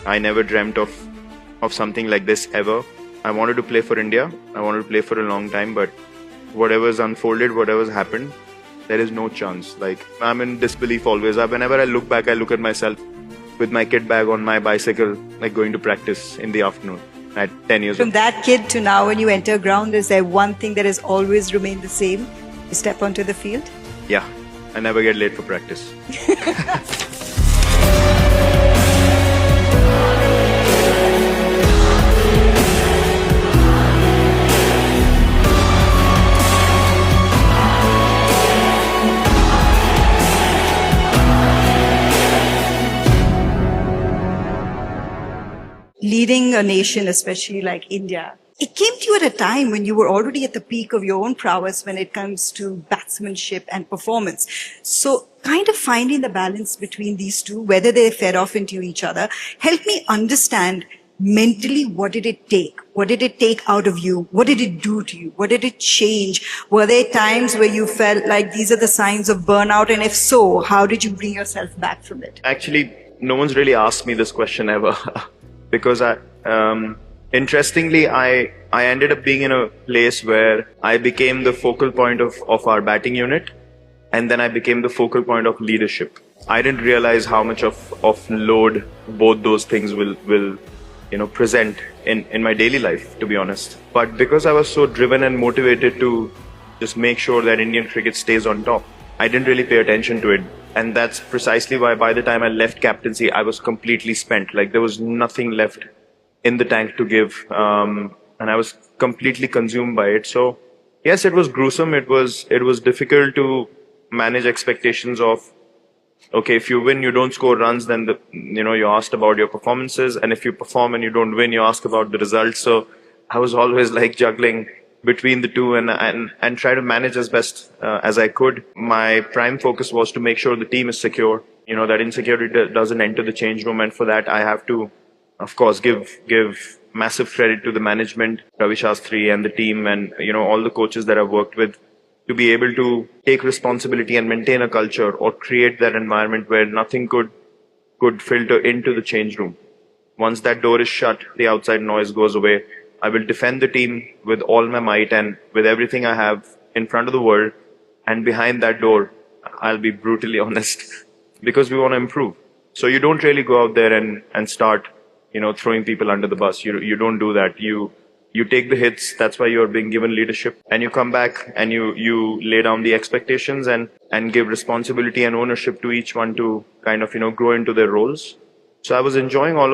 I never dreamt of something like this ever. I wanted to play for India. I wanted to play for a long time, but whatever's unfolded, whatever's happened, there is no chance. Like, I'm in disbelief always. Whenever I look back, I look at myself with my kit bag on my bicycle, like going to practice in the afternoon at 10 years old. From that kid to now, when you enter ground, is there one thing that has always remained the same? You step onto the field? Yeah, I never get late for practice. Leading a nation, especially like India, it came to you at a time when you were already at the peak of your own prowess when it comes to batsmanship and performance. So kind of finding the balance between these two, whether they fed off into each other, help me understand mentally, what did it take? What did it take out of you? What did it do to you? What did it change? Were there times where you felt like these are the signs of burnout? And if so, how did you bring yourself back from it? Actually, no one's really asked me this question ever. Because interestingly, I ended up being in a place where I became the focal point of our batting unit, and then I became the focal point of leadership. I didn't realize how much of load both those things will present in my daily life, to be honest. But because I was so driven and motivated to just make sure that Indian cricket stays on top, I didn't really pay attention to it. And that's precisely why by the time I left captaincy, I was completely spent. Like, there was nothing left in the tank to give. And I was completely consumed by it. So yes, it was gruesome. It was difficult to manage expectations of, okay, if you win, you don't score runs, then you're asked about your performances. And if you perform and you don't win, you ask about the results. So I was always like juggling between the two and try to manage as best as I could. My prime focus was to make sure the team is secure, that insecurity doesn't enter the change room. And for that, I have to, of course, give massive credit to the management, Ravi Shastri and the team, and, all the coaches that I've worked with, to be able to take responsibility and maintain a culture or create that environment where nothing could filter into the change room. Once that door is shut, the outside noise goes away. I will defend the team with all my might and with everything I have in front of the world. And behind that door, I'll be brutally honest, because we want to improve. So you don't really go out there and start, throwing people under the bus. You don't do that. You take the hits. That's why you're being given leadership. And you come back and you lay down the expectations and give responsibility and ownership to each one to kind of, grow into their roles. So I was enjoying all